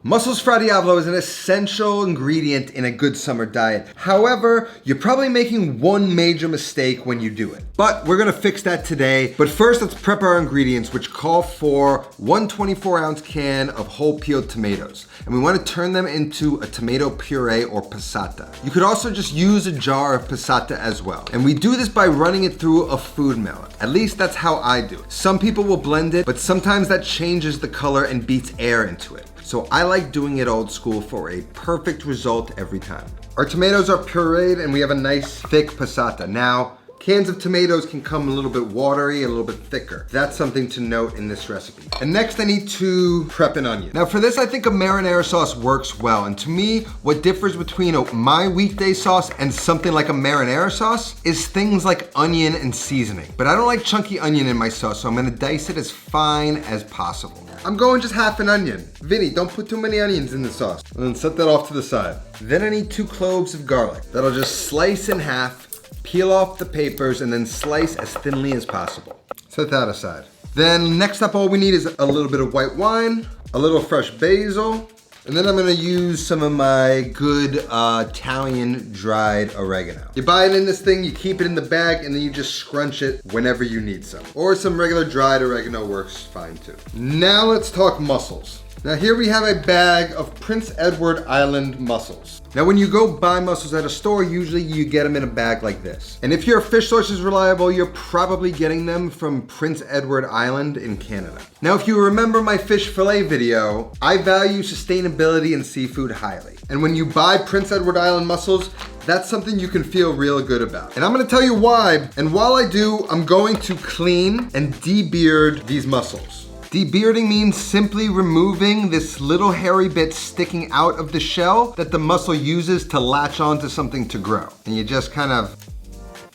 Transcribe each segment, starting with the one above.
Mussels Fra Diavolo is an essential ingredient in a good summer diet. However, you're probably making one major mistake when you do it. But we're gonna fix that today. But first, let's prep our ingredients, which call for one 24-ounce can of whole peeled tomatoes. And we wanna turn them into a tomato puree or passata. You could also just use a jar of passata as well. And we do this by running it through a food melon. At least that's how I do it. Some people will blend it, but sometimes that changes the color and beats air into it. So I like doing it old school for a perfect result every time. Our tomatoes are pureed and we have a nice thick passata. Now, cans of tomatoes can come a little bit watery, a little bit thicker. That's something to note in this recipe. And next I need to prep an onion. Now for this, I think a marinara sauce works well. And to me, what differs between my weekday sauce and something like a marinara sauce is things like onion and seasoning. But I don't like chunky onion in my sauce, so I'm gonna dice it as fine as possible. I'm going just half an onion. Vinny, don't put too many onions in the sauce. And then set that off to the side. Then I need 2 cloves of garlic that I'll just slice in half, peel off the papers, and then slice as thinly as possible. Set that aside. Then next up, all we need is a little bit of white wine, a little fresh basil, and then I'm gonna use some of my good Italian dried oregano. You buy it in this thing, you keep it in the bag, and then you just scrunch it whenever you need some. Or some regular dried oregano works fine too. Now let's talk mussels. Now here we have a bag of Prince Edward Island mussels. Now when you go buy mussels at a store, usually you get them in a bag like this. And if your fish source is reliable, you're probably getting them from Prince Edward Island in Canada. Now if you remember my fish fillet video, I value sustainability in seafood highly. And when you buy Prince Edward Island mussels, that's something you can feel real good about. And I'm gonna tell you why. And while I do, I'm going to clean and debeard these mussels. Debearding means simply removing this little hairy bit sticking out of the shell that the mussel uses to latch onto something to grow. And you just kind of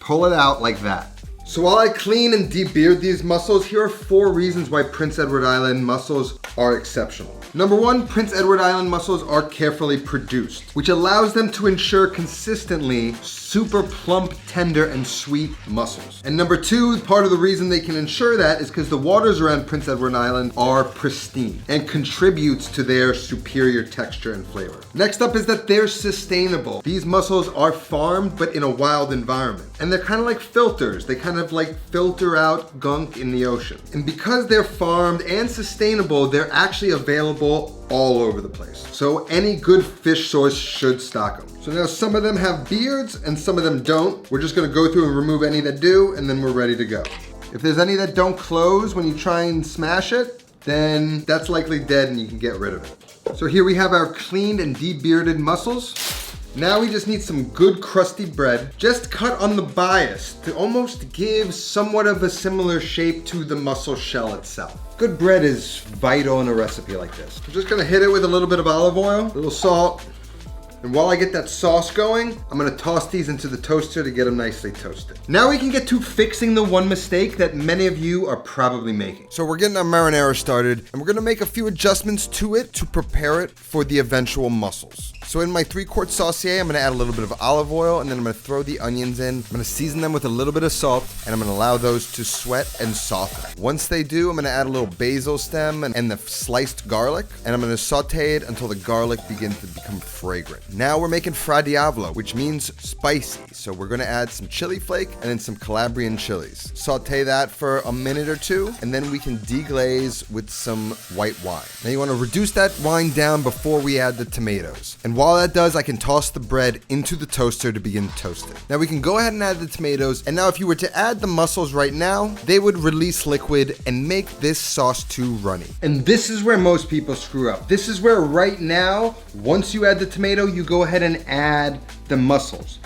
pull it out like that. So while I clean and debeard these mussels, here are 4 reasons why Prince Edward Island mussels are exceptional. Number 1, Prince Edward Island mussels are carefully produced, which allows them to ensure consistently super plump, tender, and sweet mussels. And number 2, part of the reason they can ensure that is because the waters around Prince Edward Island are pristine and contributes to their superior texture and flavor. Next up is that they're sustainable. These mussels are farmed, but in a wild environment. And they're kind of like filters. They kind of like filter out gunk in the ocean. And because they're farmed and sustainable, they're actually available all over the place. So any good fish source should stock them. So now some of them have beards and some of them don't. We're just gonna go through and remove any that do, and then we're ready to go. If there's any that don't close when you try and smash it, then that's likely dead and you can get rid of it. So here we have our cleaned and debearded mussels. Now we just need some good crusty bread, just cut on the bias to almost give somewhat of a similar shape to the mussel shell itself. Good bread is vital in a recipe like this. I'm just gonna hit it with a little bit of olive oil, a little salt, and while I get that sauce going, I'm gonna toss these into the toaster to get them nicely toasted. Now we can get to fixing the one mistake that many of you are probably making. So we're getting our marinara started, and we're gonna make a few adjustments to it to prepare it for the eventual mussels. So in my 3-quart saucier, I'm gonna add a little bit of olive oil, and then I'm gonna throw the onions in. I'm gonna season them with a little bit of salt, and I'm gonna allow those to sweat and soften. Once they do, I'm gonna add a little basil stem and the sliced garlic, and I'm gonna saute it until the garlic begins to become fragrant. Now we're making Fra Diavolo, which means spicy. So we're gonna add some chili flake and then some Calabrian chilies. Saute that for a minute or 2, and then we can deglaze with some white wine. Now you wanna reduce that wine down before we add the tomatoes. And while that does, I can toss the bread into the toaster to begin toasting. Now we can go ahead and add the tomatoes, and now if you were to add the mussels right now, they would release liquid and make this sauce too runny. And this is where most people screw up. This is where right now, once you add the tomato, you go ahead and add the mussels.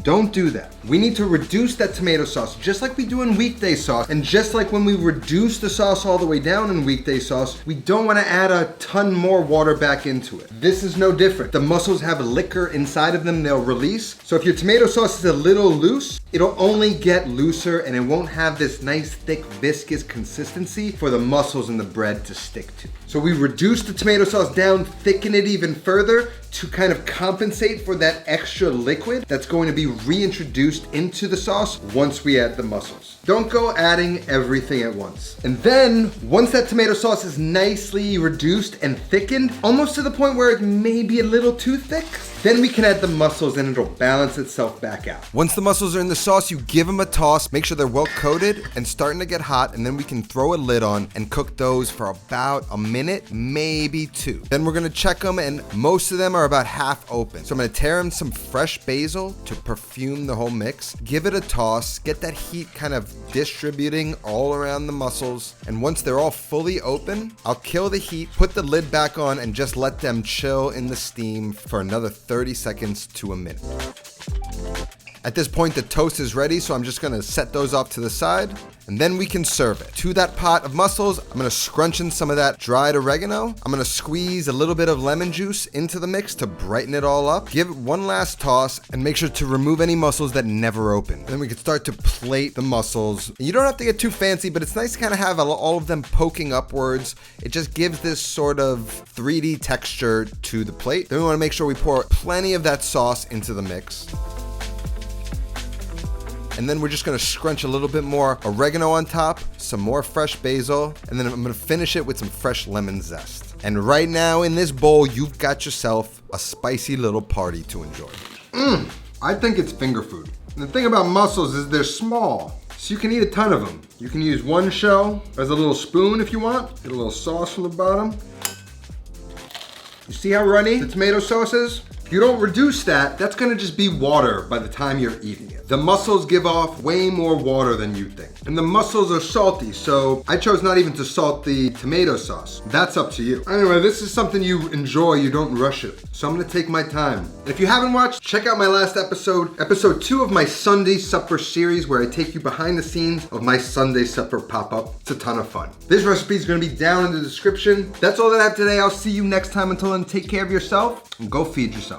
Don't do that. We need to reduce that tomato sauce just like we do in weekday sauce. And just like when we reduce the sauce all the way down in weekday sauce, we don't want to add a ton more water back into it. This is no different. The mussels have liquor inside of them they'll release. So if your tomato sauce is a little loose, it'll only get looser and it won't have this nice thick viscous consistency for the mussels and the bread to stick to. So we reduce the tomato sauce down, thicken it even further to kind of compensate for that extra liquid that's going to be reintroduced into the sauce once we add the mussels. Don't go adding everything at once. And then, once that tomato sauce is nicely reduced and thickened, almost to the point where it may be a little too thick, then we can add the mussels and it'll balance itself back out. Once the mussels are in the sauce, you give them a toss, make sure they're well coated and starting to get hot, and then we can throw a lid on and cook those for about a minute, maybe 2. Then we're gonna check them, and most of them are about half open. So I'm gonna tear in some fresh basil to perfume the whole mix, give it a toss, get that heat kind of distributing all around the mussels, and once they're all fully open, I'll kill the heat, put the lid back on, and just let them chill in the steam for another 30 seconds to a minute. At this point, the toast is ready, so I'm just gonna set those off to the side, and then we can serve it. To that pot of mussels, I'm gonna scrunch in some of that dried oregano. I'm gonna squeeze a little bit of lemon juice into the mix to brighten it all up. Give it one last toss, and make sure to remove any mussels that never open. Then we can start to plate the mussels. You don't have to get too fancy, but it's nice to kind of have all of them poking upwards. It just gives this sort of 3D texture to the plate. Then we wanna make sure we pour plenty of that sauce into the mix. And then we're just gonna scrunch a little bit more oregano on top, some more fresh basil, and then I'm gonna finish it with some fresh lemon zest. And right now in this bowl, you've got yourself a spicy little party to enjoy. I think it's finger food. And the thing about mussels is they're small, so you can eat a ton of them. You can use one shell as a little spoon if you want. Get a little sauce from the bottom. You see how runny the tomato sauce is? If you don't reduce that, that's gonna just be water by the time you're eating it. The mussels give off way more water than you think. And the mussels are salty, so I chose not even to salt the tomato sauce. That's up to you. Anyway, this is something you enjoy, you don't rush it. So I'm gonna take my time. And if you haven't watched, check out my last episode, episode 2 of my Sunday Supper series, where I take you behind the scenes of my Sunday Supper pop-up. It's a ton of fun. This recipe is gonna be down in the description. That's all that I have today. I'll see you next time. Until then, take care of yourself and go feed yourself.